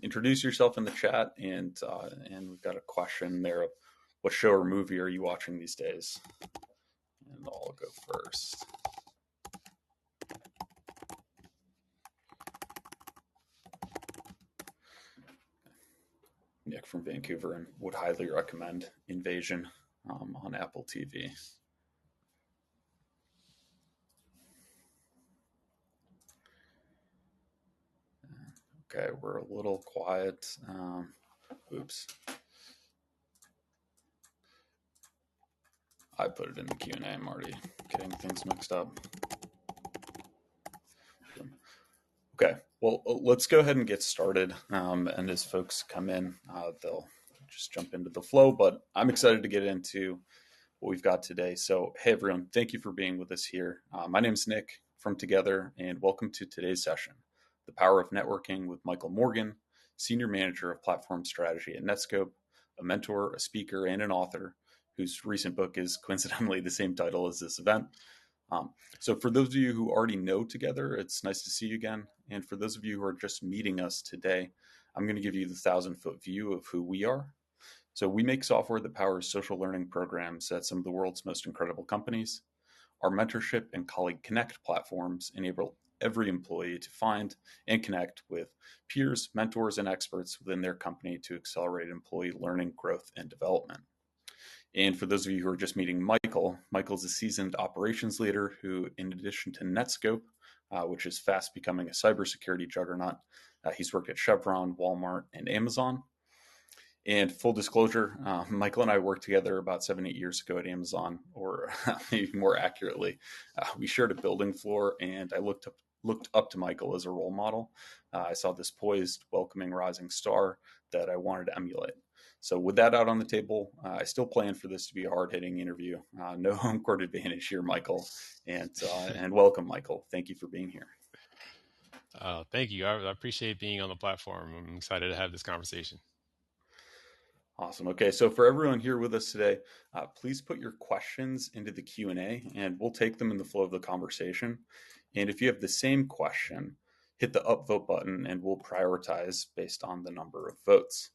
introduce yourself in the chat, and we've got a question there of what show or movie are you watching these days? And I'll go first. Nick from Vancouver and would highly recommend Invasion on Apple TV. Okay, we're a little quiet. Oops. I put it in the Q&A. I'm already getting things mixed up. Okay, well, let's go ahead and get started. And as folks come in, they'll just jump into the flow. But I'm excited to get into what we've got today. So, hey, everyone, thank you for being with us here. My name is Nick from Together, and welcome to today's session, The Power of Networking with Michael Morgan, Senior Manager of Platform Strategy at Netscope, a mentor, a speaker, and an author whose recent book is coincidentally the same title as this event. So for those of you who already know Together, it's nice to see you again. And for those of you who are just meeting us today, I'm going to give you the 1,000-foot view of who we are. So we make software that powers social learning programs at some of the world's most incredible companies. Our mentorship and colleague connect platforms enable every employee to find and connect with peers, mentors, and experts within their company to accelerate employee learning, growth, and development. And for those of you who are just meeting Michael, Michael's a seasoned operations leader who, in addition to Netscope, which is fast becoming a cybersecurity juggernaut, he's worked at Chevron, Walmart, and Amazon. And full disclosure, Michael and I worked together about 7-8 years ago at Amazon, or maybe more accurately, we shared a building floor, and I looked up to Michael as a role model. I saw this poised, welcoming rising star that I wanted to emulate. So with that out on the table, I still plan for this to be a hard-hitting interview. No home court advantage here, Michael, and welcome, Michael. Thank you for being here. Thank you. I appreciate being on the platform. I'm excited to have this conversation. Awesome. Okay, so for everyone here with us today, please put your questions into the Q&A, and we'll take them in the flow of the conversation. And if you have the same question, hit the upvote button, and we'll prioritize based on the number of votes.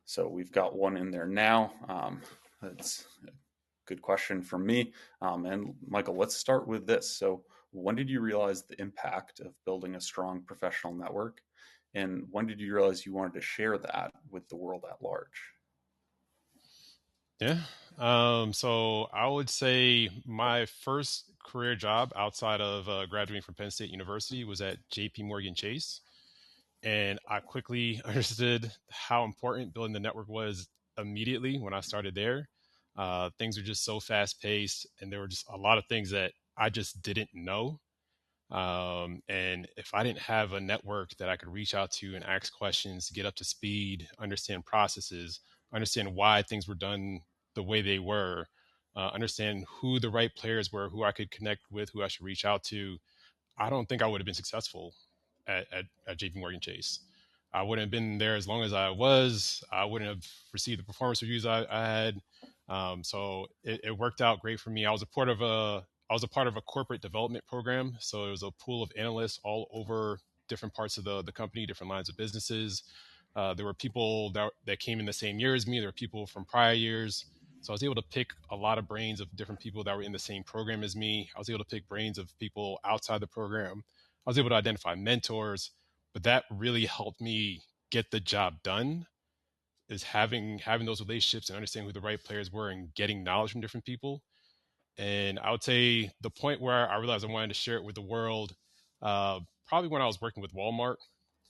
So we've got one in there now. That's a good question from me. And Michael, let's start with this. So when did you realize the impact of building a strong professional network? And when did you realize you wanted to share that with the world at large? Yeah. So I would say my first career job outside of graduating from Penn State University was at JP Morgan Chase. And I quickly understood how important building the network was immediately when I started there. Things were just so fast paced, and there were just a lot of things that I just didn't know. And if I didn't have a network that I could reach out to and ask questions, get up to speed, understand processes, understand why things were done the way they were, understand who the right players were, who I could connect with, who I should reach out to, I don't think I would have been successful at JP Morgan Chase. I wouldn't have been there as long as I was. I wouldn't have received the performance reviews I had. So it worked out great for me. I was a part of a corporate development program. So it was a pool of analysts all over different parts of the company, different lines of businesses. There were people that came in the same year as me. There were people from prior years. So I was able to pick a lot of brains of different people that were in the same program as me. I was able to pick brains of people outside the program. I was able to identify mentors, but that really helped me get the job done, is having those relationships and understanding who the right players were and getting knowledge from different people. And I would say the point where I realized I wanted to share it with the world, probably when I was working with Walmart.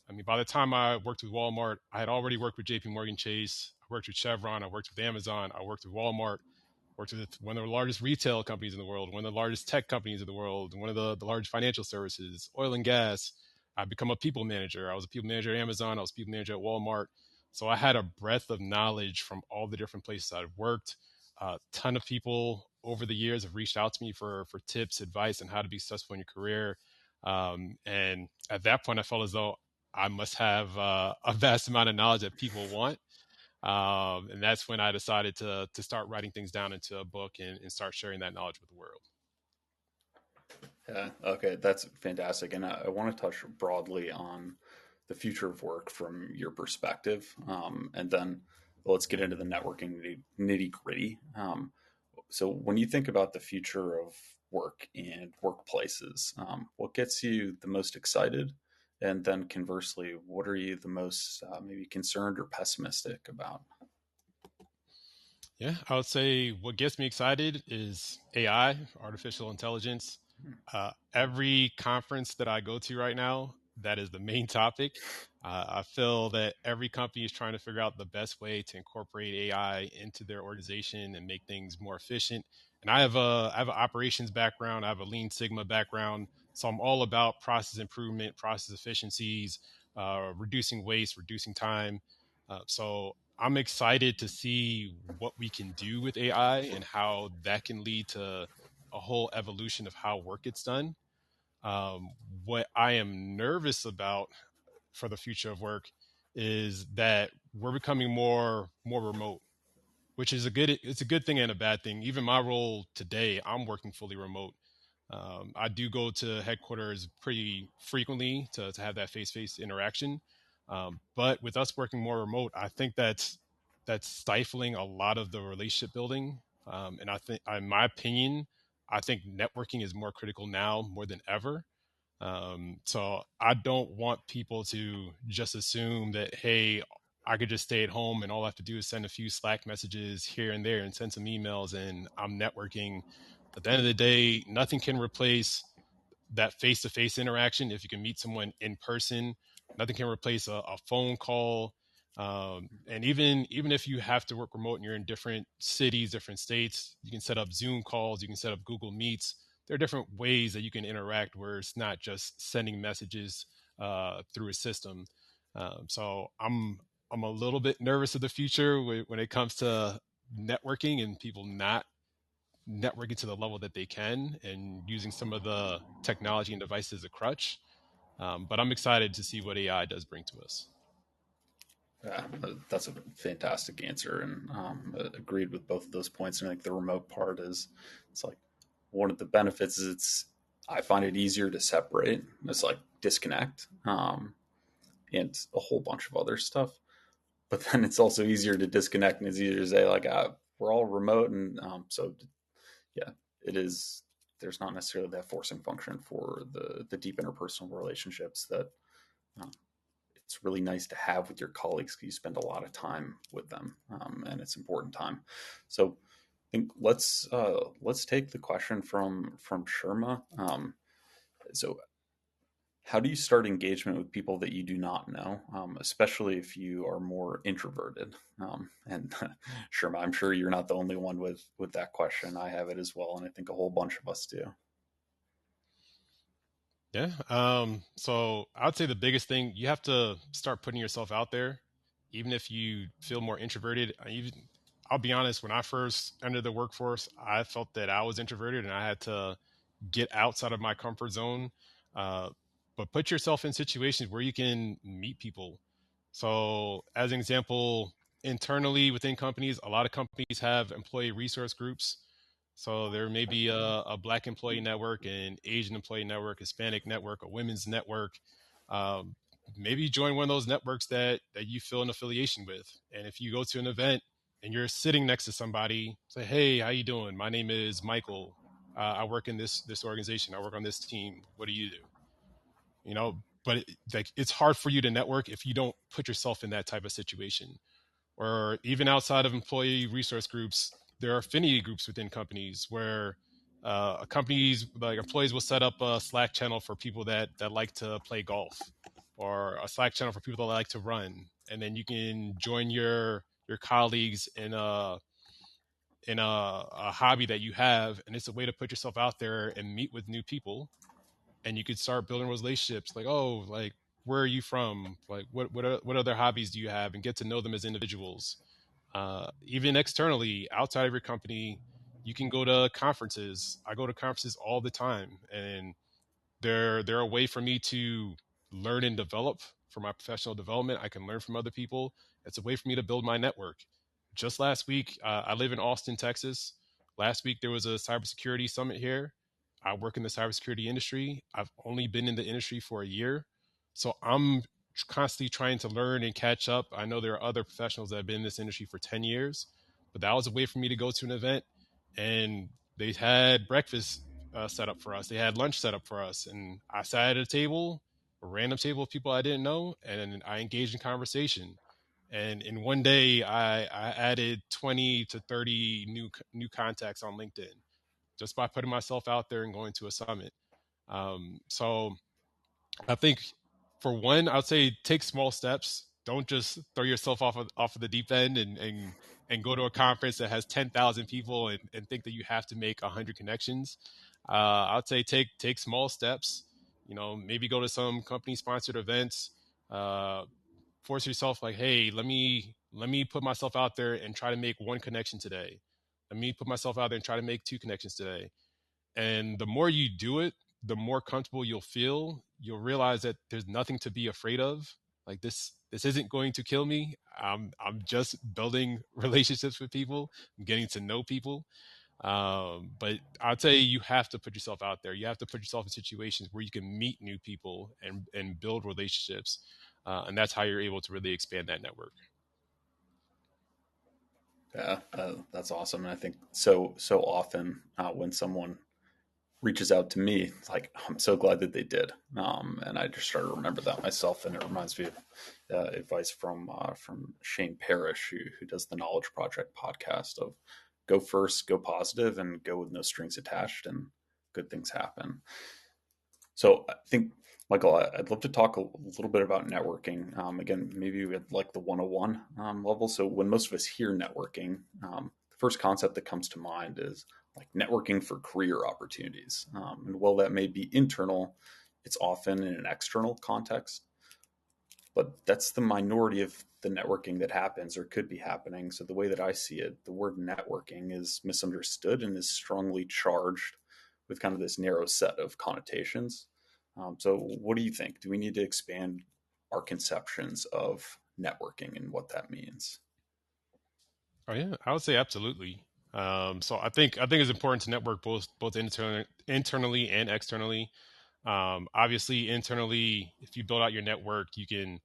I mean, by the time I worked with Walmart, I had already worked with JP Morgan Chase. I worked with Chevron. I worked with Amazon. I worked with Walmart. Worked with one of the largest retail companies in the world, one of the largest tech companies in the world, one of the large financial services, oil and gas. I've become a people manager. I was a people manager at Amazon. I was a people manager at Walmart. So I had a breadth of knowledge from all the different places I've worked. A ton of people over the years have reached out to me for tips, advice, on how to be successful in your career. And at that point, I felt as though I must have a vast amount of knowledge that people want. And that's when I decided to start writing things down into a book and start sharing that knowledge with the world. Yeah, okay, that's fantastic. And I want to touch broadly on the future of work from your perspective, and then let's get into the networking nitty gritty. So when you think about the future of work and workplaces, what gets you the most excited? And then conversely, what are you the most maybe concerned or pessimistic about? Yeah, I would say what gets me excited is AI, artificial intelligence. Every conference that I go to right now, that is the main topic. I feel that every company is trying to figure out the best way to incorporate AI into their organization and make things more efficient. And I have an operations background, I have a Lean Sigma background, so I'm all about process improvement, process efficiencies, reducing waste, reducing time. So I'm excited to see what we can do with AI and how that can lead to a whole evolution of how work gets done. Um, what I am nervous about for the future of work is that we're becoming more remote, which is a good thing and a bad thing. Even my role today, I'm working fully remote. I do go to headquarters pretty frequently to have that face-to-face interaction. But with us working more remote, I think that's stifling a lot of the relationship building. And I think, in my opinion, I think networking is more critical now more than ever. So I don't want people to just assume that, hey, I could just stay at home and all I have to do is send a few Slack messages here and there and send some emails and I'm networking. At the end of the day, nothing can replace that face-to-face interaction. If you can meet someone in person, nothing can replace a phone call. And even if you have to work remote and you're in different cities, different states, you can set up Zoom calls, you can set up Google Meets. There are different ways that you can interact where it's not just sending messages through a system. So I'm a little bit nervous of the future when it comes to networking and people not networking to the level that they can and using some of the technology and devices as a crutch. But I'm excited to see what AI does bring to us. Yeah, that's a fantastic answer, and agreed with both of those points. And I think the remote part is, it's like one of the benefits is I find it easier to separate. It's like disconnect, and a whole bunch of other stuff. But then it's also easier to disconnect, and it's easier to say like, we're all remote, and so yeah, it is. There's not necessarily that forcing function for the deep interpersonal relationships that uh, it's really nice to have with your colleagues because you spend a lot of time with them, and it's important time. So I think let's take the question from Sherma. So how do you start engagement with people that you do not know, especially if you are more introverted? And Sherma, I'm sure you're not the only one with that question. I have it as well, and I think a whole bunch of us do. Yeah. So I'd say the biggest thing, you have to start putting yourself out there, even if you feel more introverted. I'll be honest, when I first entered the workforce, I felt that I was introverted and I had to get outside of my comfort zone. Uh, but put yourself in situations where you can meet people. So, as an example, internally within companies, a lot of companies have employee resource groups. So there may be a Black employee network, an Asian employee network, Hispanic network, a women's network. Um, Maybe join one of those networks that you feel an affiliation with. And if you go to an event and you're sitting next to somebody, say, "Hey, how you doing? My name is Michael. I work in this organization. I work on this team. What do you do?" But like it's hard for you to network if you don't put yourself in that type of situation. Or even outside of employee resource groups, there are affinity groups within companies where companies like employees will set up a Slack channel for people that like to play golf, or a Slack channel for people that like to run, and then you can join your colleagues in a hobby that you have, and it's a way to put yourself out there and meet with new people, and you could start building relationships. Like, oh, like where are you from? Like, what other hobbies do you have, and get to know them as individuals. Even externally, outside of your company, you can go to conferences. I go to conferences all the time, and they're a way for me to learn and develop for my professional development. I can learn from other people. It's a way for me to build my network. Just last week, I live in Austin, Texas. Last week there was a cybersecurity summit here. I work in the cybersecurity industry. I've only been in the industry for a year, so I'm constantly trying to learn and catch up. I know there are other professionals that have been in this industry for 10 years, but that was a way for me to go to an event, and they had breakfast set up for us. They had lunch set up for us, and I sat at a table, a random table of people I didn't know, and I engaged in conversation. And in one day, I added 20 to 30 new contacts on LinkedIn just by putting myself out there and going to a summit. So I think for one, I would say take small steps. Don't just throw yourself off of the deep end and go to a conference that has 10,000 people and think that you have to make 100 connections. I would say take small steps. Maybe go to some company sponsored events. Uh, Force yourself like, hey, let me put myself out there and try to make one connection today. Let me put myself out there and try to make two connections today. And the more you do it, the more comfortable you'll feel. You'll realize that there's nothing to be afraid of. Like this isn't going to kill me. I'm just building relationships with people. I'm getting to know people. But I'd say you have to put yourself out there. You have to put yourself in situations where you can meet new people and build relationships. And that's how you're able to really expand that network. Yeah, that's awesome. And I think so often when someone reaches out to me, it's like I'm so glad that they did, and I just try to remember that myself. And it reminds me of advice from Shane Parrish, who does the Knowledge Project podcast of go first, go positive, and go with no strings attached, and good things happen. So I think, Michael, I'd love to talk a little bit about networking. Again, maybe at like the 101 level. So when most of us hear networking, the first concept that comes to mind is like networking for career opportunities. And while that may be internal, it's often in an external context. But that's the minority of the networking that happens or could be happening. So the way that I see it, the word networking is misunderstood and is strongly charged with kind of this narrow set of connotations. So what do you think? Do we need to expand our conceptions of networking and what that means? Oh yeah, I would say absolutely. So I think it's important to network both internally and externally. Obviously, internally, if you build out your network, you can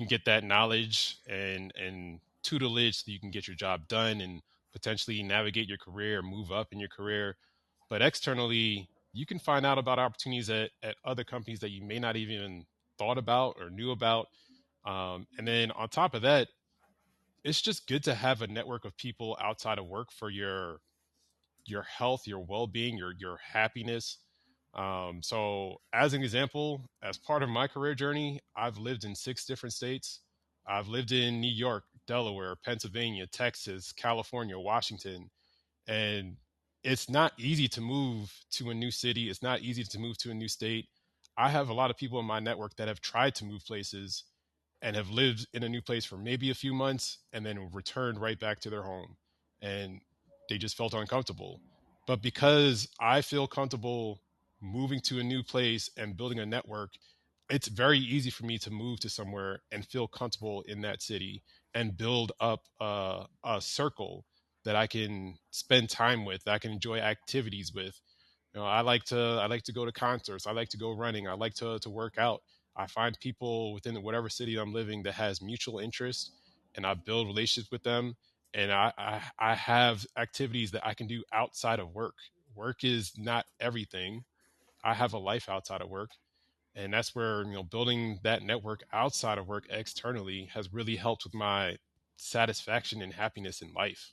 get that knowledge and tutelage so you can get your job done and potentially navigate your career, move up in your career. But externally, you can find out about opportunities at other companies that you may not even thought about or knew about. And then on top of that, it's just good to have a network of people outside of work for your health, your well-being, your happiness. So as an example, as part of my career journey, I've lived in 6 different states. I've lived in New York, Delaware, Pennsylvania, Texas, California, Washington, and it's not easy to move to a new city. It's not easy to move to a new state. I have a lot of people in my network that have tried to move places and have lived in a new place for maybe a few months and then returned right back to their home, and they just felt uncomfortable. But because I feel comfortable moving to a new place and building a network, it's very easy for me to move to somewhere and feel comfortable in that city and build up a circle that I can spend time with, that I can enjoy activities with. I like to go to concerts. I like to go running. I like to work out. I find people within whatever city I'm living that has mutual interest, and I build relationships with them. And I have activities that I can do outside of work. Work is not everything. I have a life outside of work, and that's where building that network outside of work externally has really helped with my satisfaction and happiness in life.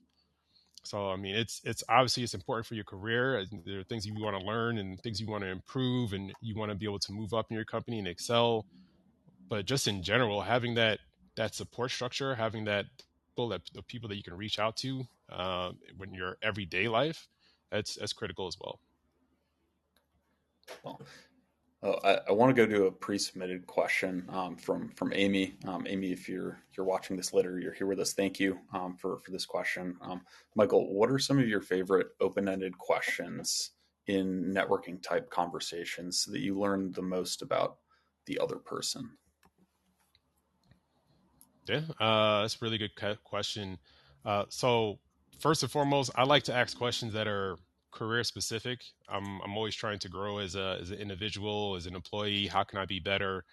So I mean, it's obviously it's important for your career. There are things you want to learn and things you want to improve, and you want to be able to move up in your company and excel. But just in general, having that support structure, having that the people that you can reach out to when your everyday life, that's critical as well. Well, I want to go to a pre-submitted question from Amy. Amy, if you're watching this later, you're here with us. Thank you for this question, Michael. What are some of your favorite open-ended questions in networking type conversations that you learn the most about the other person? Yeah, that's a really good question. So first and foremost, I like to ask questions that are career specific. I'm always trying to grow as an individual, as an employee. How can I be better?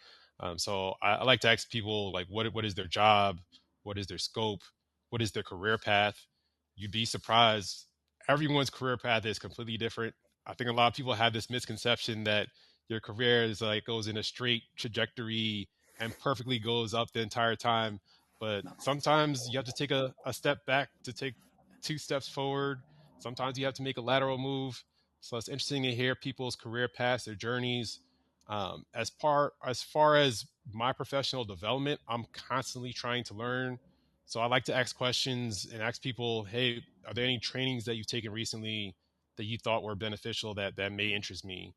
So I like to ask people like, what is their job? What is their scope? What is their career path? You'd be surprised. Everyone's career path is completely different. I think a lot of people have this misconception that your career is like goes in a straight trajectory and perfectly goes up the entire time. But No. sometimes you have to take a step back to take two steps forward. Sometimes you have to make a lateral move. So it's interesting to hear people's career paths, their journeys. As far as my professional development, I'm constantly trying to learn. So I like to ask questions and ask people, hey, are there any trainings that you've taken recently that you thought were beneficial that may interest me?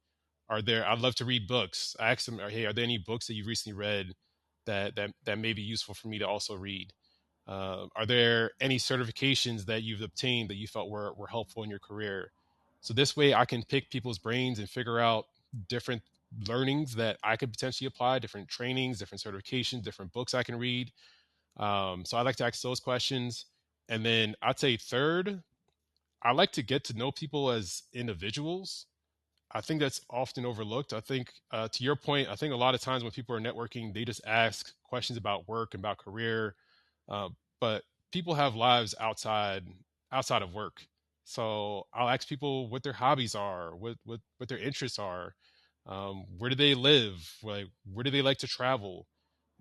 I'd love to read books. I ask them, hey, are there any books that you recently read that may be useful for me to also read? Are there any certifications that you've obtained that you felt were helpful in your career? So this way I can pick people's brains and figure out different learnings that I could potentially apply, different trainings, different certifications, different books I can read. So I like to ask those questions. And then I'd say third, I like to get to know people as individuals. I think that's often overlooked. I think, to your point, I think a lot of times when people are networking, they just ask questions about work and about career, uh, but people have lives outside of work. So I'll ask people what their hobbies are, what their interests are, where do they live, like where do they like to travel,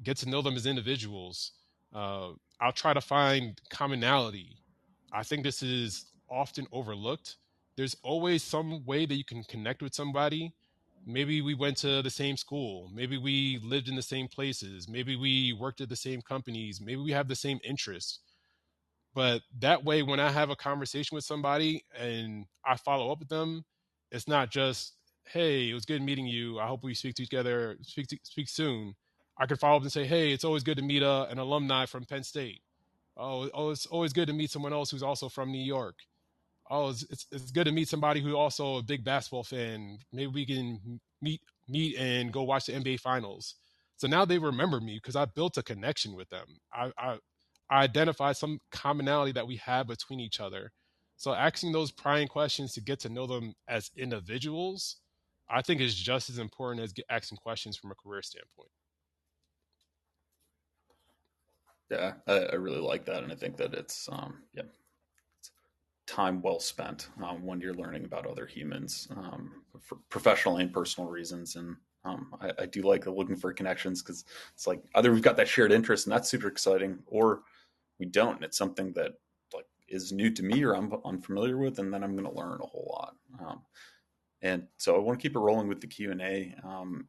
get to know them as individuals. I'll try to find commonality. I think this is often overlooked. There's always some way that you can connect with somebody. Maybe we went to the same school. Maybe we lived in the same places. Maybe we worked at the same companies. Maybe we have the same interests. But that way, when I have a conversation with somebody and I follow up with them, it's not just, "Hey, it was good meeting you. I hope we speak together, speak soon." I can follow up and say, "Hey, it's always good to meet an alumni from Penn State. Oh, it's always good to meet someone else who's also from New York. Oh, it's good to meet somebody who's also a big basketball fan. Maybe we can meet and go watch the NBA finals." So now they remember me because I built a connection with them. I identified some commonality that we have between each other. So asking those prying questions to get to know them as individuals, I think is just as important as asking questions from a career standpoint. Yeah, I really like that, and I think that it's yeah, time well spent when you're learning about other humans for professional and personal reasons. And I do like looking for connections because it's like either we've got that shared interest and that's super exciting, or we don't. And it's something that like is new to me or I'm unfamiliar with, and then I'm going to learn a whole lot. And so I want to keep it rolling with the Q&A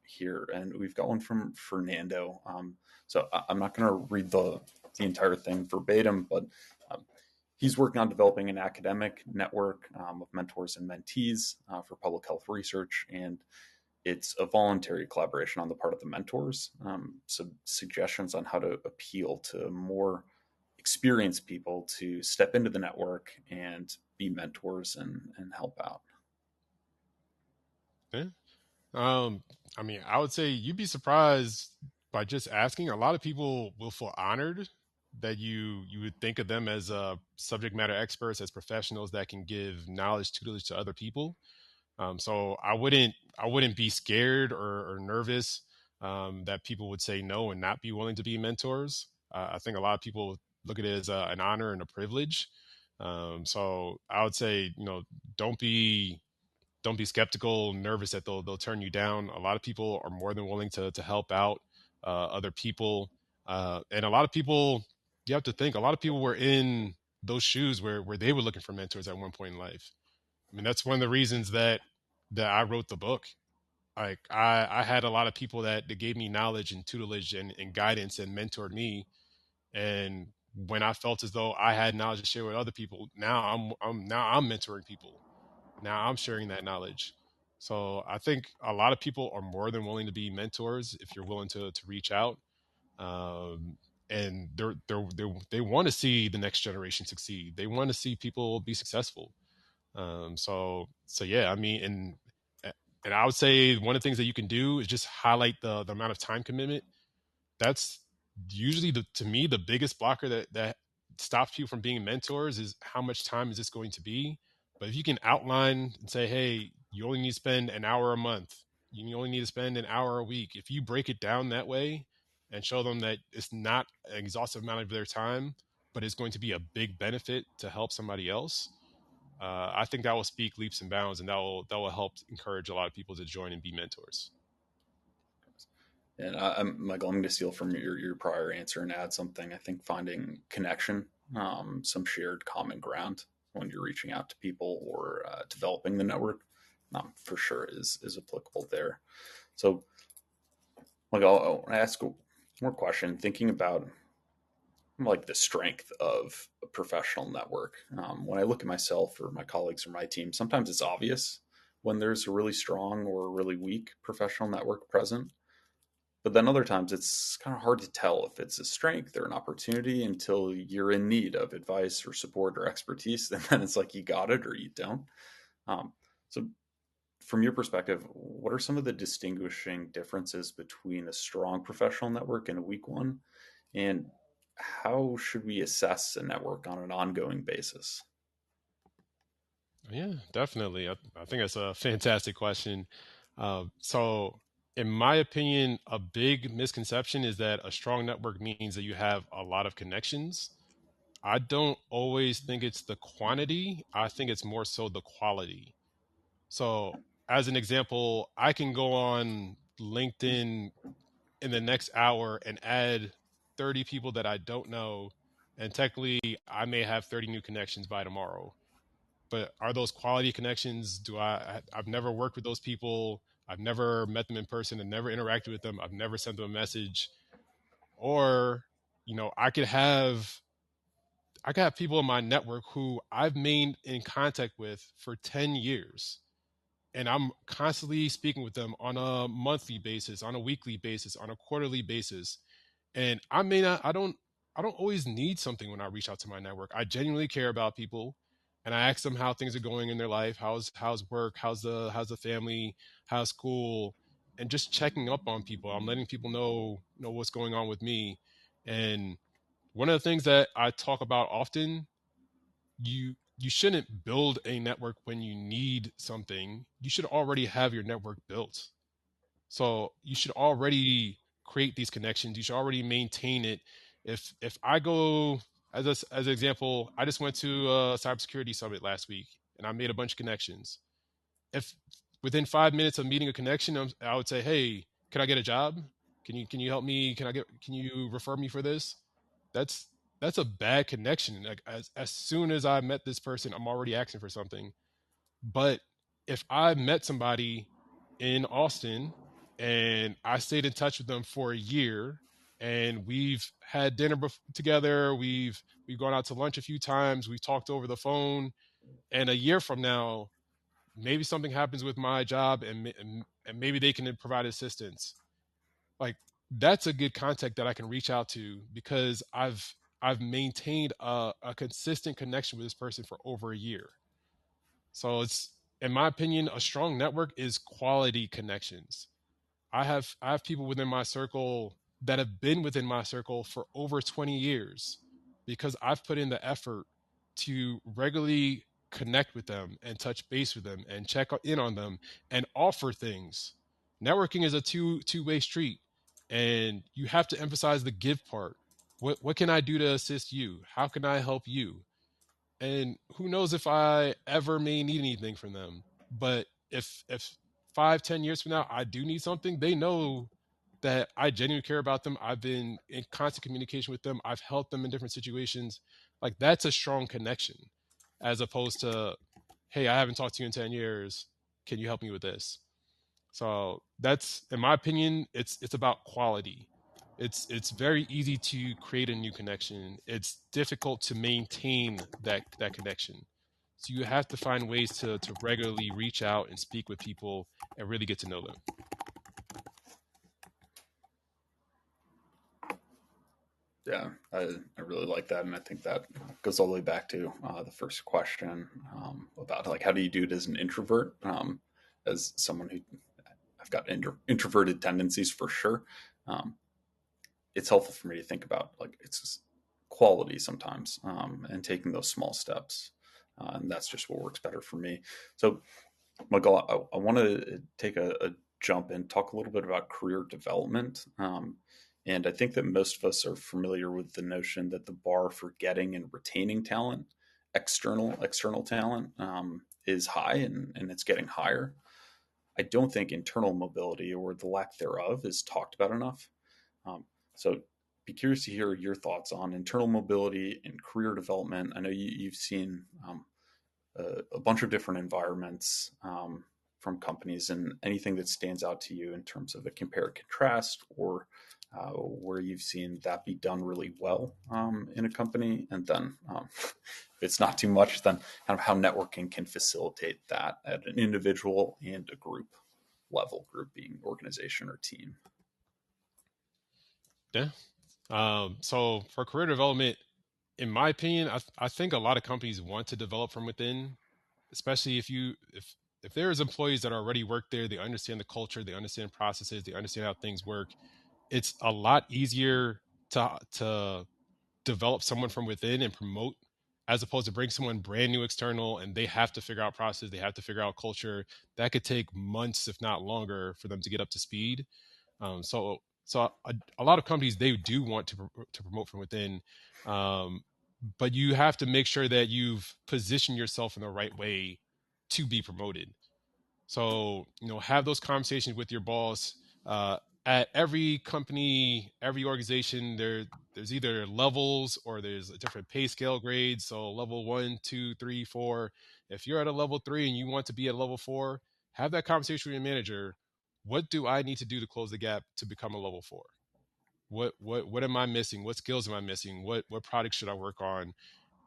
here, and we've got one from Fernando. So I'm not going to read the entire thing verbatim, but um, he's working on developing an academic network of mentors and mentees for public health research, and it's a voluntary collaboration on the part of the mentors. So suggestions on how to appeal to more experienced people to step into the network and be mentors and help out. Yeah. Um, I mean, I would say you'd be surprised by just asking. A lot of people will feel honored that you would think of them as subject matter experts, as professionals that can give knowledge tutelage to other people. So I wouldn't be scared or nervous that people would say no and not be willing to be mentors. I think a lot of people look at it as an honor and a privilege. So I would say, don't be don't be skeptical, nervous that they'll turn you down. A lot of people are more than willing to help out other people, and a lot of people, you have to think, a lot of people were in those shoes where they were looking for mentors at one point in life. I mean, that's one of the reasons that I wrote the book. Like I had a lot of people that gave me knowledge and tutelage and guidance and mentored me. And when I felt as though I had knowledge to share with other people, now I'm mentoring people. Now I'm sharing that knowledge. So I think a lot of people are more than willing to be mentors if you're willing to reach out. Um, and they want to see the next generation succeed. They want to see people be successful. So yeah, I mean, and I would say one of the things that you can do is just highlight the amount of time commitment. That's usually to me the biggest blocker that stops people from being mentors is how much time is this going to be. But if you can outline and say, hey, you only need to spend an hour a month, You only need to spend an hour a week. If you break it down that way and show them that it's not an exhaustive amount of their time, but it's going to be a big benefit to help somebody else, I think that will speak leaps and bounds, and that will help encourage a lot of people to join and be mentors. And Michael, I'm going to steal from your prior answer and add something. I think finding connection, some shared common ground when you're reaching out to people or developing the network, for sure is applicable there. So, like, I'll ask one more question. Thinking about like the strength of a professional network. When I look at myself or my colleagues or my team, sometimes it's obvious when there's a really strong or a really weak professional network present. But then other times it's kind of hard to tell if it's a strength or an opportunity until you're in need of advice or support or expertise. And then it's like you got it or you don't. Um, so, from your perspective, what are some of the distinguishing differences between a strong professional network and a weak one? And how should we assess a network on an ongoing basis? Yeah, definitely. I think that's a fantastic question. So, in my opinion, a big misconception is that a strong network means that you have a lot of connections. I don't always think it's the quantity, I think it's more so the quality. So, as an example, I can go on LinkedIn in the next hour and add 30 people that I don't know. And technically, I may have 30 new connections by tomorrow. But are those quality connections? I've never worked with those people. I've never met them in person and never interacted with them. I've never sent them a message. Or, I could have people in my network who I've been in contact with for 10 years, and I'm constantly speaking with them on a monthly basis, on a weekly basis, on a quarterly basis. And I don't always need something when I reach out to my network. I genuinely care about people, and I ask them how things are going in their life. How's work? How's the family? How's school? And just checking up on people. I'm letting people know what's going on with me. And one of the things that I talk about often, you shouldn't build a network when you need something. You should already have your network built. So you should already create these connections. You should already maintain it. If I go as an example, I just went to a cybersecurity summit last week and I made a bunch of connections. If within 5 minutes of meeting a connection, I would say, "Hey, can I get a job? Can you help me? Can you refer me for this?" That's that's a bad connection. Like as soon as I met this person, I'm already asking for something. But if I met somebody in Austin and I stayed in touch with them for a year and we've had dinner together, we've gone out to lunch a few times, we've talked over the phone, and a year from now, maybe something happens with my job and maybe they can provide assistance. Like that's a good contact that I can reach out to because I've maintained a consistent connection with this person for over a year. So it's, in my opinion, a strong network is quality connections. I have people within my circle that have been within my circle for over 20 years because I've put in the effort to regularly connect with them and touch base with them and check in on them and offer things. Networking is a two-way street, and you have to emphasize the give part. What can I do to assist you? How can I help you? And who knows if I ever may need anything from them. But if 5, 10 years from now I do need something, they know that I genuinely care about them. I've been in constant communication with them. I've helped them in different situations. Like that's a strong connection, as opposed to, hey, I haven't talked to you in 10 years. Can you help me with this? So that's, in my opinion, it's about quality. It's very easy to create a new connection. It's difficult to maintain that connection. So you have to find ways to regularly reach out and speak with people and really get to know them. Yeah, I really like that, and I think that goes all the way back to the first question about like how do you do it as an introvert? As someone who I've got introverted tendencies for sure. Um, it's helpful for me to think about like it's quality sometimes and taking those small steps, and that's just what works better for me. So, Michael, I want to take a jump in, talk a little bit about career development. And I think that most of us are familiar with the notion that the bar for getting and retaining talent, external talent, is high, and it's getting higher. I don't think internal mobility or the lack thereof is talked about enough. So be curious to hear your thoughts on internal mobility and career development. I know you've seen a bunch of different environments from companies, and anything that stands out to you in terms of a compare and contrast, or where you've seen that be done really well in a company. And then if it's not too much, then kind of how networking can facilitate that at an individual and a group level, group being organization or team. Yeah. So for career development, in my opinion, I think a lot of companies want to develop from within, especially if there is employees that already work there, they understand the culture, they understand processes, they understand how things work. It's a lot easier to develop someone from within and promote, as opposed to bring someone brand new external and they have to figure out process, they have to figure out culture. That could take months, if not longer, for them to get up to speed. So a lot of companies, they do want to promote from within, um, but you have to make sure that you've positioned yourself in the right way to be promoted. So, have those conversations with your boss. At every company, every organization, there's either levels or there's a different pay scale grades. So level 1, 2, 3, 4. If you're at a level 3 and you want to be at level 4, have that conversation with your manager. What do I need to do to close the gap to become a level 4? What am I missing? What skills am I missing? What products should I work on?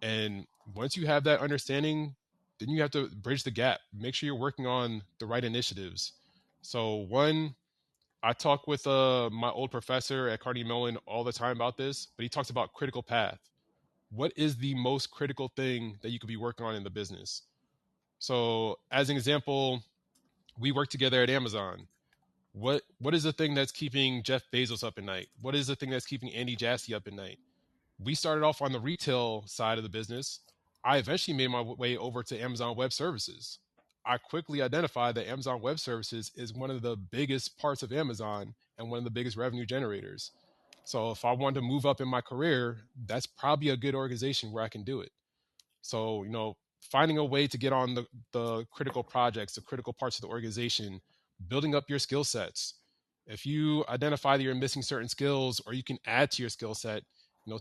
And once you have that understanding, then you have to bridge the gap. Make sure you're working on the right initiatives. So one, I talk with my old professor at Carnegie Mellon all the time about this, but he talks about critical path. What is the most critical thing that you could be working on in the business? So as an example, we work together at Amazon. What is the thing that's keeping Jeff Bezos up at night? What is the thing that's keeping Andy Jassy up at night? We started off on the retail side of the business. I eventually made my way over to Amazon Web Services. I quickly identified that Amazon Web Services is one of the biggest parts of Amazon and one of the biggest revenue generators. So if I wanted to move up in my career, that's probably a good organization where I can do it. So, finding a way to get on the critical projects, the critical parts of the organization, building up your skill sets. If you identify that you're missing certain skills or you can add to your skill set,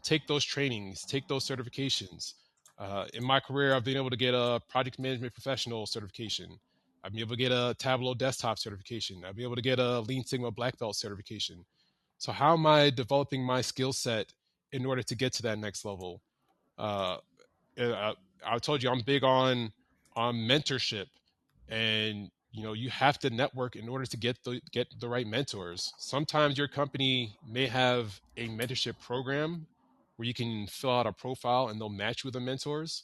take those trainings, take those certifications. In my career, I've been able to get a project management professional certification. I've been able to get a Tableau desktop certification. I've been able to get a Lean Sigma Black Belt certification. So how am I developing my skill set in order to get to that next level? Uh, I told you I'm big on mentorship, and you have to network in order to get the right mentors. Sometimes your company may have a mentorship program where you can fill out a profile and they'll match you with the mentors,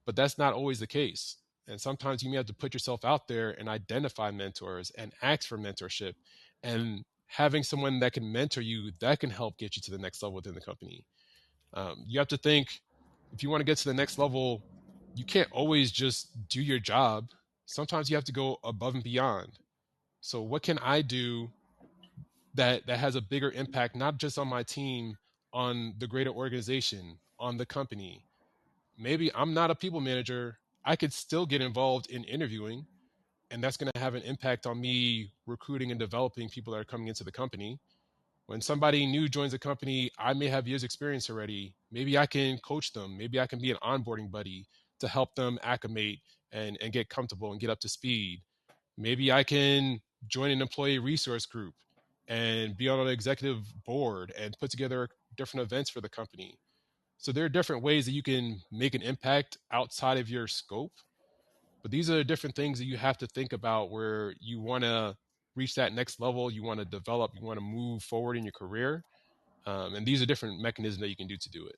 but that's not always the case. And sometimes you may have to put yourself out there and identify mentors and ask for mentorship, and having someone that can mentor you, that can help get you to the next level within the company. You have to think, if you want to get to the next level, you can't always just do your job. Sometimes you have to go above and beyond. So what can I do that has a bigger impact, not just on my team, on the greater organization, on the company? Maybe I'm not a people manager. I could still get involved in interviewing, and that's going to have an impact on me recruiting and developing people that are coming into the company. When somebody new joins a company, I may have years experience already. Maybe I can coach them. Maybe I can be an onboarding buddy to help them acclimate and get comfortable and get up to speed. Maybe I can join an employee resource group and be on an executive board and put together different events for the company. So there are different ways that you can make an impact outside of your scope, but these are different things that you have to think about where you want to reach that next level, you want to develop, you want to move forward in your career. And these are different mechanisms that you can do to do it.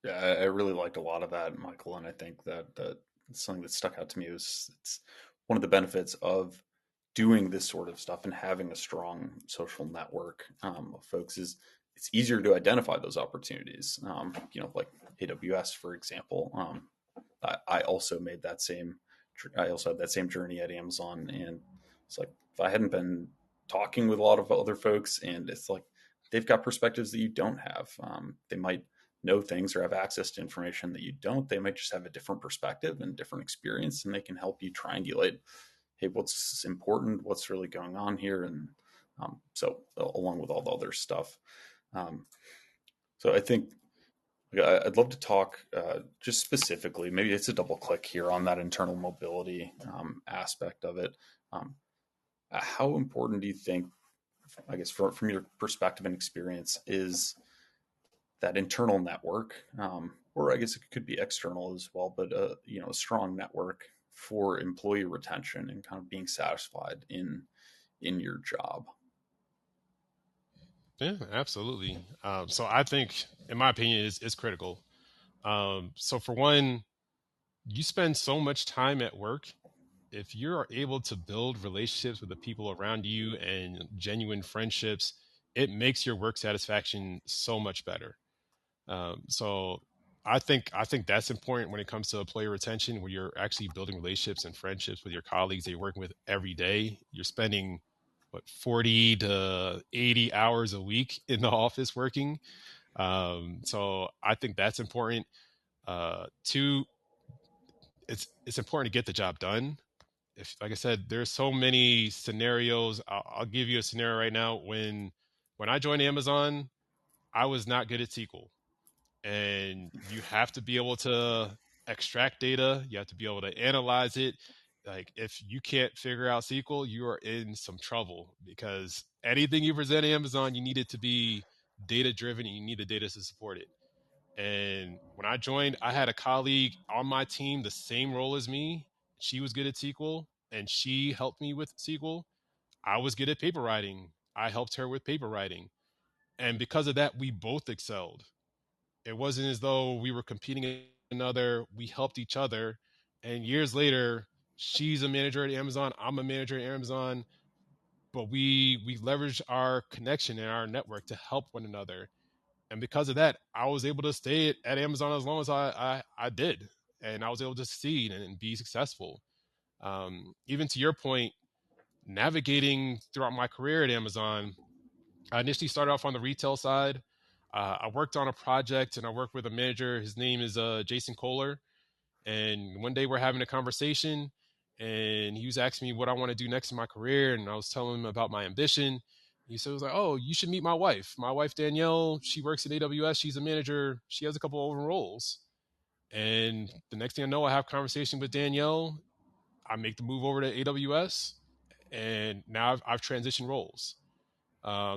Yeah, I really liked a lot of that, Michael, and I think that something that stuck out to me was it's one of the benefits of doing this sort of stuff and having a strong social network of folks is it's easier to identify those opportunities. Like AWS, for example. I also made that same I also had that same journey at Amazon, and it's like if I hadn't been talking with a lot of other folks, and it's like they've got perspectives that you don't have. They might know things or have access to information that you don't. They might just have a different perspective and different experience, and they can help you triangulate, hey, what's important, what's really going on here, and so along with all the other stuff. Um, so I think I'd love to talk just specifically, maybe it's a double click here on that internal mobility aspect of it. Um, how important do you think, I guess, from your perspective and experience, is that internal network, or I guess it could be external as well, but a strong network for employee retention and kind of being satisfied in your job? Yeah, absolutely. So I think, in my opinion, it's critical. So for one, you spend so much time at work. If you're able to build relationships with the people around you and genuine friendships, it makes your work satisfaction so much better. So I think that's important when it comes to employee retention, where you're actually building relationships and friendships with your colleagues that you're working with every day. You're spending what 40 to 80 hours a week in the office working. So I think that's important. Two, it's important to get the job done. If, like I said, there's so many scenarios. I'll give you a scenario right now. When I joined Amazon, I was not good at SQL, and you have to be able to extract data. You have to be able to analyze it. Like if you can't figure out SQL, you are in some trouble, because anything you present at Amazon, you need it to be data driven, and you need the data to support it. And when I joined, I had a colleague on my team, the same role as me. She was good at SQL, and she helped me with SQL. I was good at paper writing. I helped her with paper writing. And because of that, we both excelled. It wasn't as though we were competing with another. We helped each other. And years later, she's a manager at Amazon. I'm a manager at Amazon. But we leveraged our connection and our network to help one another. And because of that, I was able to stay at Amazon as long as I did. And I was able to succeed and be successful. Even to your point, navigating throughout my career at Amazon, I initially started off on the retail side. I worked on a project and I worked with a manager. His name is Jason Kohler. And one day we're having a conversation, and he was asking me what I want to do next in my career. And I was telling him about my ambition. He said, like, oh, you should meet my wife. My wife, Danielle, she works at AWS. She's a manager. She has a couple of open roles. And the next thing I know, I have a conversation with Danielle. I make the move over to AWS, and now I've transitioned roles.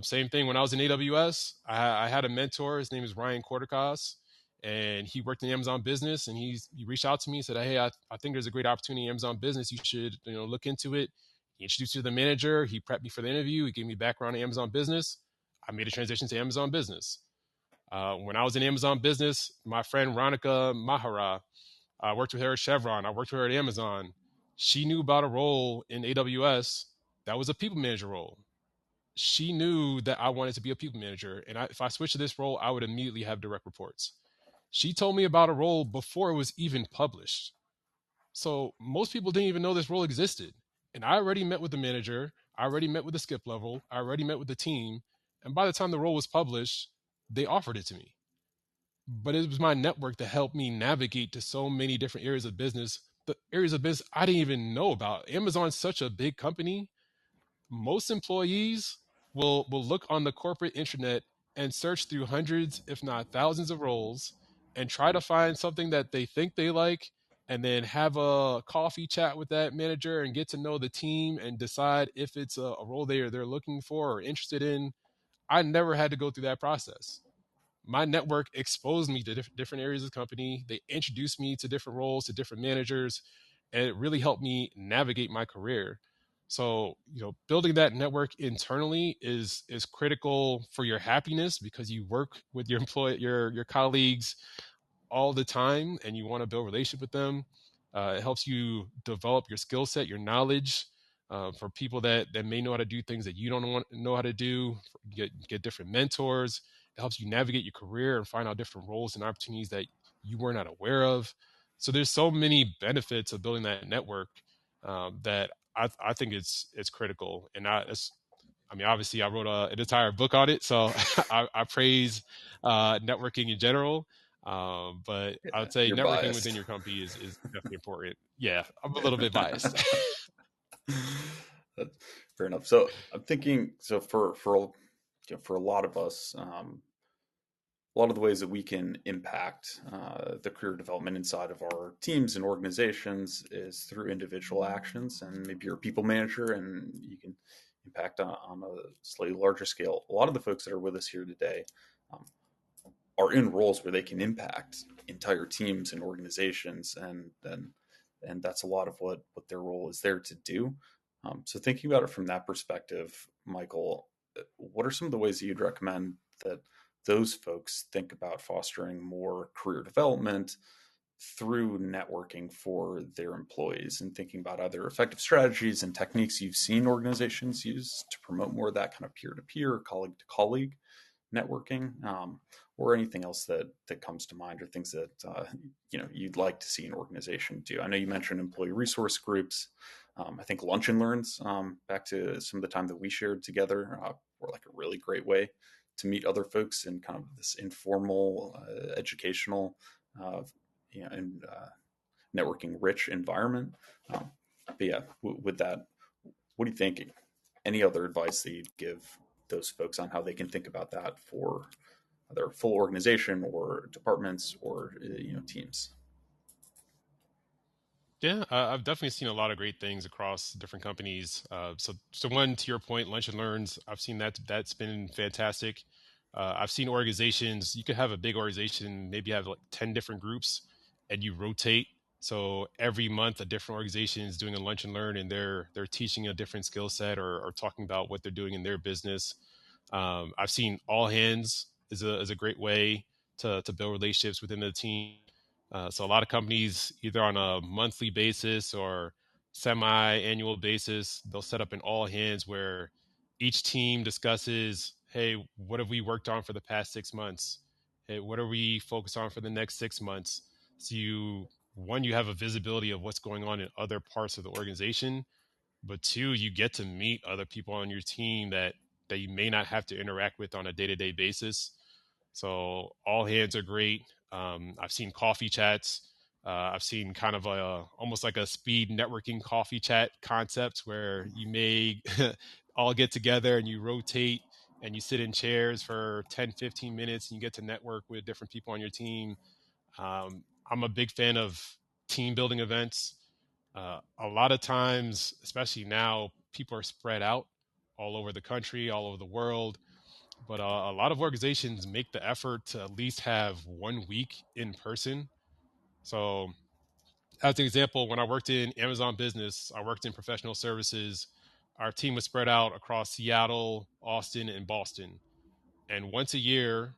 Same thing when I was in AWS. I had a mentor. His name is Ryan Corticos, and he worked in Amazon Business. And he reached out to me and said, "Hey, I think there's a great opportunity in Amazon Business. You should look into it." He introduced me to the manager. He prepped me for the interview. He gave me background in Amazon Business. I made a transition to Amazon Business. When I was in Amazon Business, my friend Ronica Mahara, I worked with her at Chevron. I worked with her at Amazon. She knew about a role in AWS that was a people manager role. She knew that I wanted to be a people manager. And if I switched to this role, I would immediately have direct reports. She told me about a role before it was even published. So most people didn't even know this role existed. And I already met with the manager. I already met with the skip level. I already met with the team. And by the time the role was published, they offered it to me. But it was my network that helped me navigate to so many different areas of business, the areas of business I didn't even know about. Amazon's such a big company. Most employees will look on the corporate intranet and search through hundreds, if not thousands, of roles and try to find something that they think they like, and then have a coffee chat with that manager and get to know the team and decide if it's a role they're looking for or interested in. I never had to go through that process. My network exposed me to different areas of the company. They introduced me to different roles, to different managers, and it really helped me navigate my career. So, building that network internally is critical for your happiness, because you work with your colleagues all the time, and you want to build a relationship with them. It helps you develop your skill set, your knowledge. For people that may know how to do things that you don't know how to do, get different mentors. It helps you navigate your career and find out different roles and opportunities that you were not aware of. So there's so many benefits of building that network that I think it's critical. And I mean, obviously, I wrote an entire book on it, so I praise networking in general. But I Yeah, would say you're networking within biased. your company is definitely important. Yeah, I'm a little bit biased. That's fair enough. So I'm thinking, so for a lot of us, a lot of the ways that we can impact the career development inside of our teams and organizations is through individual actions. And maybe you're a people manager and you can impact on a slightly larger scale. A lot of the folks that are with us here today um, are in roles where they can impact entire teams and organizations, and that's a lot of what their role is there to do. So thinking about it from that perspective, Michael, what are some of the ways that you'd recommend that those folks think about fostering more career development through networking for their employees, and thinking about other effective strategies and techniques you've seen organizations use to promote more of that kind of peer-to-peer, colleague-to-colleague networking, or anything else that comes to mind, or things that you'd like to see an organization do? I know you mentioned employee resource groups. I think lunch and learns, back to some of the time that we shared together, were like a really great way to meet other folks in kind of this informal, educational, uh, and networking rich environment. But yeah, with that, what do you think? Any other advice that you'd give those folks on how they can think about that for their full organization or departments or teams? Yeah, I've definitely seen a lot of great things across different companies. So one to your point, lunch and learns. I've seen that's been fantastic. I've seen organizations. You could have a big organization, maybe have like 10 different groups, and you rotate. So every month, a different organization is doing a lunch and learn, and they're teaching a different skill set or talking about what they're doing in their business. I've seen all hands is a great way to build relationships within the team. So a lot of companies, either on a monthly basis or semi-annual basis, they'll set up an all hands where each team discusses, hey, what have we worked on for the past 6 months? Hey, what are we focused on for the next 6 months? So you have a visibility of what's going on in other parts of the organization, but two, you get to meet other people on your team that you may not have to interact with on a day-to-day basis. So all hands are great. I've seen coffee chats. I've seen kind of almost like a speed networking coffee chat concept where you may all get together and you rotate and you sit in chairs for 10, 15 minutes and you get to network with different people on your team. I'm a big fan of team building events. A lot of times, especially now, people are spread out all over the country, all over the world. But a lot of organizations make the effort to at least have 1 week in person. So, as an example, when I worked in Amazon Business, I worked in professional services. Our team was spread out across Seattle, Austin, and Boston. And once a year,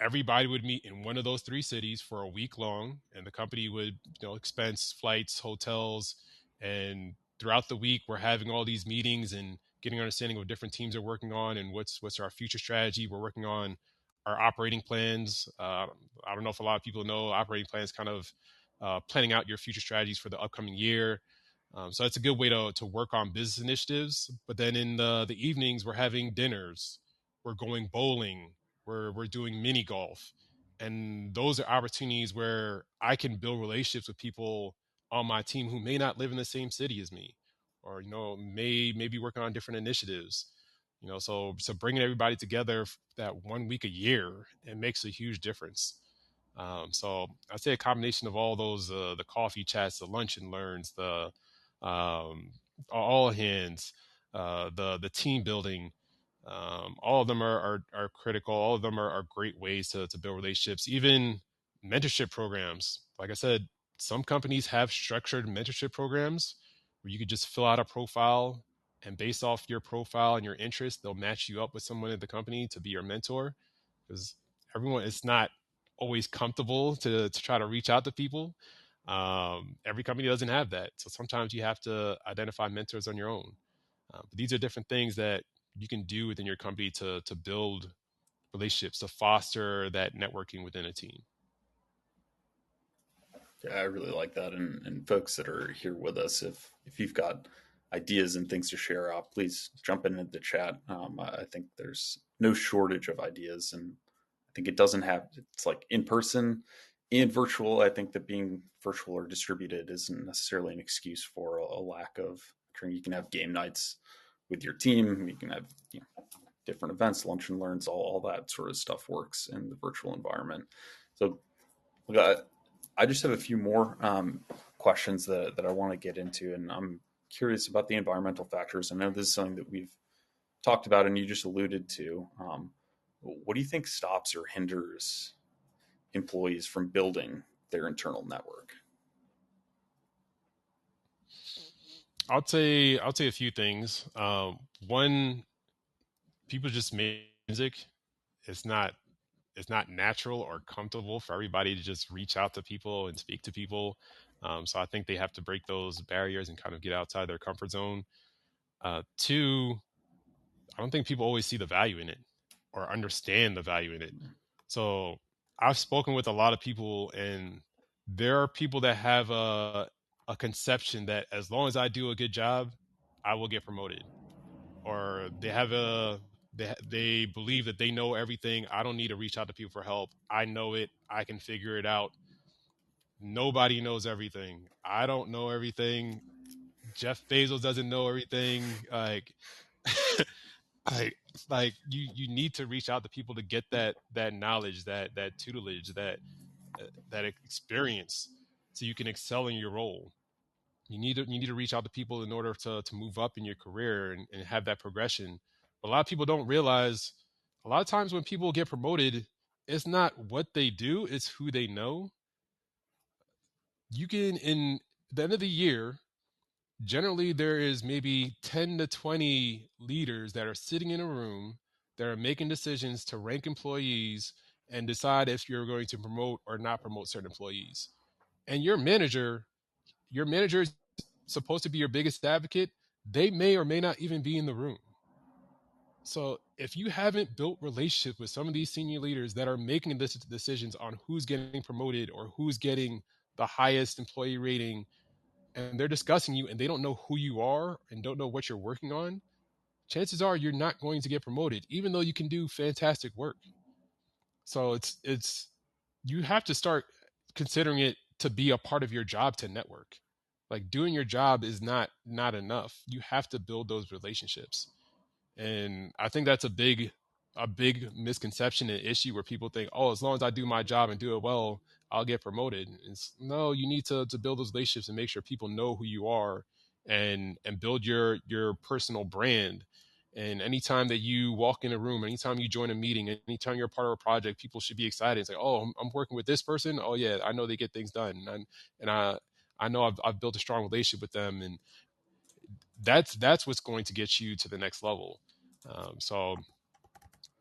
everybody would meet in one of those three cities for a week long, and the company would, expense flights, hotels, and throughout the week, we're having all these meetings and getting an understanding of what different teams are working on and what's our future strategy. We're working on our operating plans. I don't know if a lot of people know operating plans, kind of planning out your future strategies for the upcoming year. So that's a good way to work on business initiatives. But then in the evenings, we're having dinners, we're going bowling, we're doing mini golf, and those are opportunities where I can build relationships with people on my team who may not live in the same city as me, or may be working on different initiatives. So bringing everybody together that 1 week a year, it makes a huge difference. So I'd say a combination of all those, the coffee chats, the lunch and learns, the um, all hands, the team building, all of them are critical. All of them are great ways to build relationships. Even mentorship programs. Like I said, some companies have structured mentorship programs where you could just fill out a profile, and based off your profile and your interests, they'll match you up with someone at the company to be your mentor. Because it's not always comfortable to try to reach out to people. Every company doesn't have that. So sometimes you have to identify mentors on your own. But these are different things that you can do within your company to build relationships, to foster that networking within a team. Yeah, I really like that. And folks that are here with us, if you've got ideas and things to share, please jump into the chat. I think there's no shortage of ideas, and I think it doesn't have. It's like in person and virtual. I think that being virtual or distributed isn't necessarily an excuse for a lack of. You can have game nights with your team. You can have different events, lunch and learns, all that sort of stuff works in the virtual environment. So, I just have a few more questions that I want to get into, and I'm curious about the environmental factors. I know this is something that we've talked about, and you just alluded to. What do you think stops or hinders employees from building their internal network? I'll say a few things. One, people just make music. It's not it's not natural or comfortable for everybody to just reach out to people and speak to people. So I think they have to break those barriers and kind of get outside their comfort zone. Two, I don't think people always see the value in it or understand the value in it. So I've spoken with a lot of people, and there are people that have a conception that as long as I do a good job, I will get promoted, or they believe that they know everything. I don't need to reach out to people for help. I know it. I can figure it out. Nobody knows everything. I don't know everything. Jeff Bezos doesn't know everything. like you need to reach out to people to get that knowledge, that tutelage, that experience, so you can excel in your role. You need to reach out to people in order to move up in your career and have that progression. But a lot of people don't realize, a lot of times when people get promoted, it's not what they do, it's who they know. You can, in the end of the year, generally there is maybe 10 to 20 leaders that are sitting in a room that are making decisions to rank employees and decide if you're going to promote or not promote certain employees. And your manager is supposed to be your biggest advocate. They may or may not even be in the room. So if you haven't built relationships with some of these senior leaders that are making this decisions on who's getting promoted or who's getting the highest employee rating, and they're discussing you and they don't know who you are and don't know what you're working on, chances are you're not going to get promoted, even though you can do fantastic work. So it's you have to start considering it to be a part of your job to network. Like, doing your job is not enough. You have to build those relationships. And I think that's a big misconception and issue, where people think, oh, as long as I do my job and do it well, I'll get promoted. No, you need to build those relationships and make sure people know who you are, and build your personal brand. And anytime that you walk in a room, anytime you join a meeting, anytime you're a part of a project, people should be excited. It's like, oh, I'm working with this person. Oh yeah, I know they get things done, and I know I've built a strong relationship with them, and that's what's going to get you to the next level. So,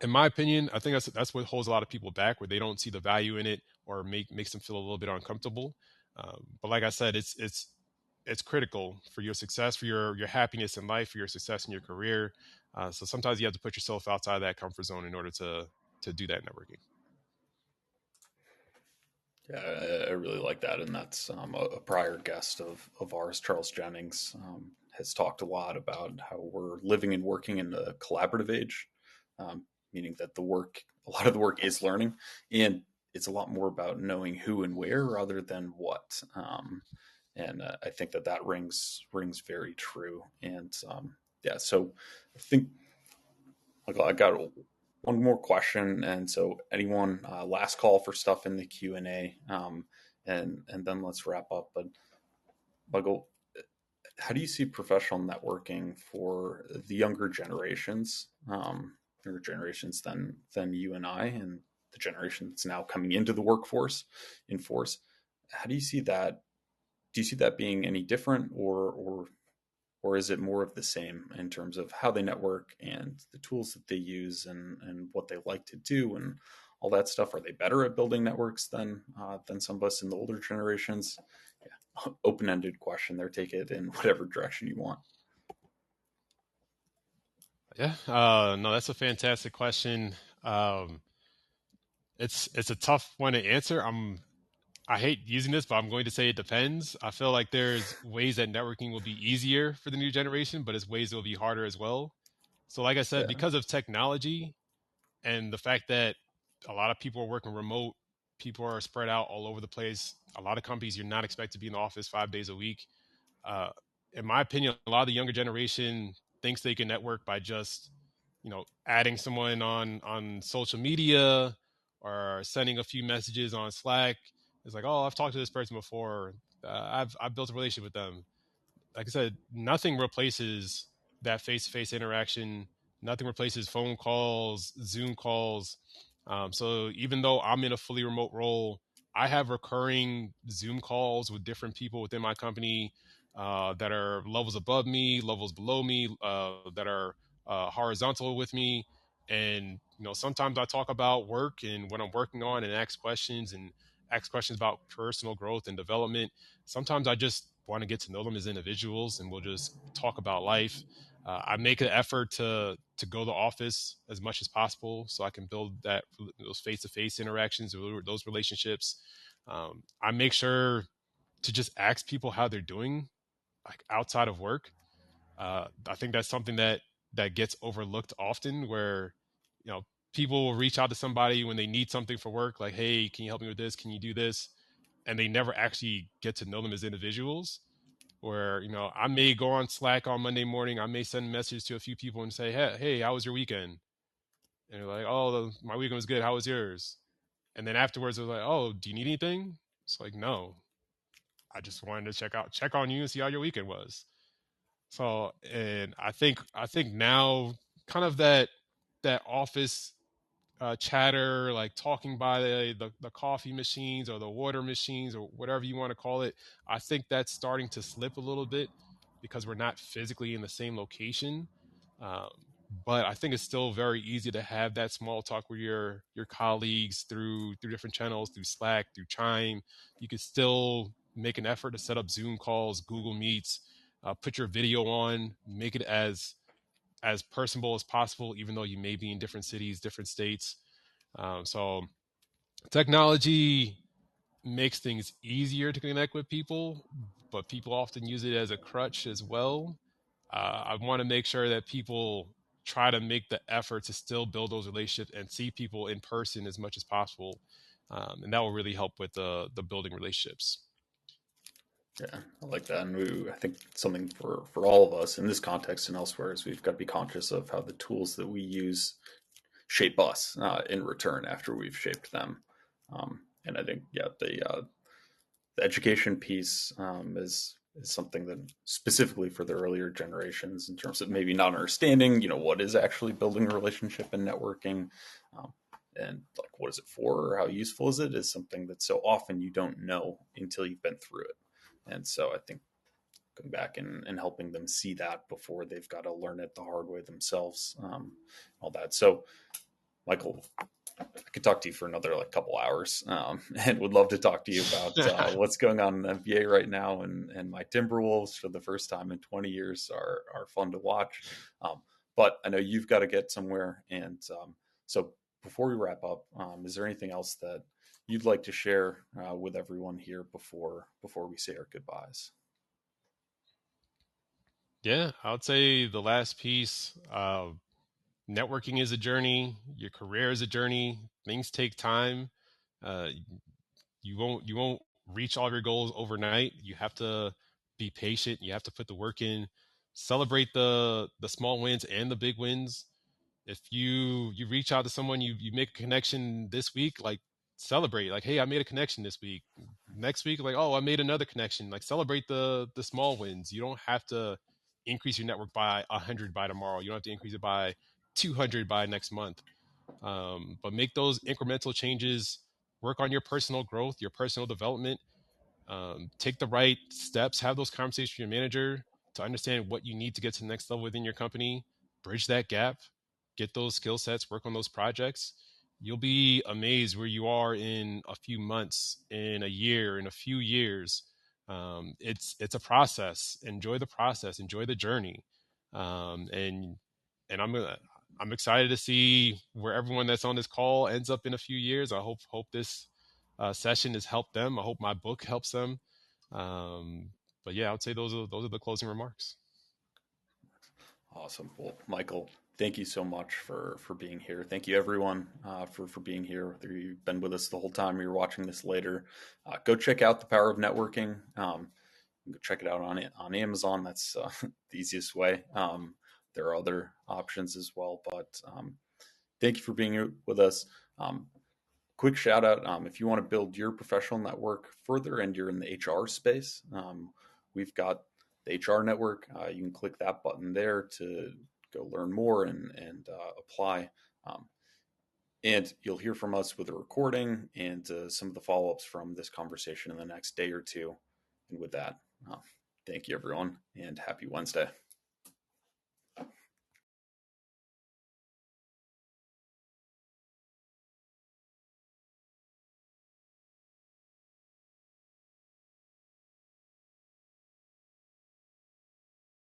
in my opinion, I think that's what holds a lot of people back, where they don't see the value in it, or makes them feel a little bit uncomfortable. But like I said, it's critical for your success, for your happiness in life, for your success in your career. So sometimes you have to put yourself outside that comfort zone in order to do that networking. Yeah, I really like that, and that's a prior guest of ours, Charles Jennings, has talked a lot about how we're living and working in a collaborative age, meaning that a lot of the work is learning, and it's a lot more about knowing who and where rather than what. And I think that rings very true. And yeah, so I think, like, I got one more question, and so anyone, last call for stuff in the Q&A, and then let's wrap up. But Michael, how do you see professional networking for the younger generations than you and I, and the generation that's now coming into the workforce in force? How do you see that? Do you see that being any different, or is it more of the same in terms of how they network and the tools that they use, and what they like to do and all that stuff? Are they better at building networks than some of us in the older generations? Yeah, open ended question there. Take it in whatever direction you want. Yeah, no, that's a fantastic question. It's a tough one to answer. I hate using this, but I'm going to say it depends. I feel like there's ways that networking will be easier for the new generation, but it's ways it will be harder as well. So, like I said, Yeah, because of technology and the fact that a lot of people are working remote, people are spread out all over the place. A lot of companies you're not expected to be in the office 5 days a week. Uh, in my opinion, a lot of the younger generation thinks they can network by just, adding someone on social media or sending a few messages on Slack. It's like, oh, I've talked to this person before. I've built a relationship with them. Like I said, nothing replaces that face-to-face interaction. Nothing replaces phone calls, Zoom calls. So even though I'm in a fully remote role, I have recurring Zoom calls with different people within my company that are levels above me, levels below me, that are horizontal with me. And sometimes I talk about work and what I'm working on, and ask questions about personal growth and development. Sometimes I just want to get to know them as individuals, and we'll just talk about life. I make an effort to go to the office as much as possible so I can build those face to face interactions, those relationships. I make sure to just ask people how they're doing, like outside of work. I think that's something that gets overlooked often, where you know people will reach out to somebody when they need something for work, like, "Hey, can you help me with this? Can you do this?" And they never actually get to know them as individuals. Where I may go on Slack on Monday morning, I may send a message to a few people and say, "Hey, how was your weekend?" And they're like, "Oh, my weekend was good. How was yours?" And then afterwards, they're like, "Oh, do you need anything?" It's like, "No, I just wanted to check on you and see how your weekend was." So, and I think now, kind of that office chatter, like talking by the coffee machines or the water machines or whatever you want to call it, I think that's starting to slip a little bit because we're not physically in the same location. Um, but I think it's still very easy to have that small talk with your colleagues through different channels, through Slack, through Chime. You can still make an effort to set up Zoom calls, Google Meets, put your video on, make it as personable as possible, even though you may be in different cities, different states. So technology makes things easier to connect with people, but people often use it as a crutch as well. I want to make sure that people try to make the effort to still build those relationships and see people in person as much as possible, and that will really help with the building relationships. yeah, I like that. And I think something for all of us in this context and elsewhere is we've got to be conscious of how the tools that we use shape us in return after we've shaped them. And I think, yeah, the education piece is something that specifically for the earlier generations in terms of maybe not understanding, what is actually building a relationship and networking, um, and like what is it for or how useful is something that so often you don't know until you've been through it. And so I think going back and helping them see that before they've got to learn it the hard way themselves, all that. So Michael, I could talk to you for another like couple hours, and would love to talk to you about what's going on in the NBA right now. And my Timberwolves for the first time in 20 years are fun to watch. Um, but I know you've got to get somewhere, and so before we wrap up, is there anything else that you'd like to share with everyone here before we say our goodbyes? Yeah, I would say the last piece. Networking is a journey. Your career is a journey. Things take time. Uh, you won't reach all of your goals overnight. You have to be patient. You have to put the work in. Celebrate the small wins and the big wins. If you reach out to someone, you make a connection this week, like celebrate. Like, hey, I made a connection this week. Next week, like, oh, I made another connection. Like, celebrate the small wins. You don't have to increase your network by 100 by tomorrow. You don't have to increase it by 200 by next month. But make those incremental changes. Work on your personal growth, your personal development. Take the right steps. Have those conversations with your manager to understand what you need to get to the next level within your company. Bridge that gap. Get those skill sets. Work on those projects. You'll be amazed where you are in a few months, in a year, in a few years. It's a process. Enjoy the process. Enjoy the journey. And I'm excited to see where everyone that's on this call ends up in a few years. I hope this session has helped them. I hope my book helps them. But yeah, I would say those are the closing remarks. Awesome. Well, Michael, thank you so much for being here. Thank you, everyone, for being here. Whether you've been with us the whole time or you're watching this later, go check out The Power of Networking. Go check it out on Amazon. That's the easiest way. There are other options as well, but thank you for being with us. Quick shout out, if you want to build your professional network further and you're in the HR space, we've got the HR network. You can click that button there to go learn more and apply. And you'll hear from us with a recording and some of the follow-ups from this conversation in the next day or two. And with that, thank you, everyone, and happy Wednesday.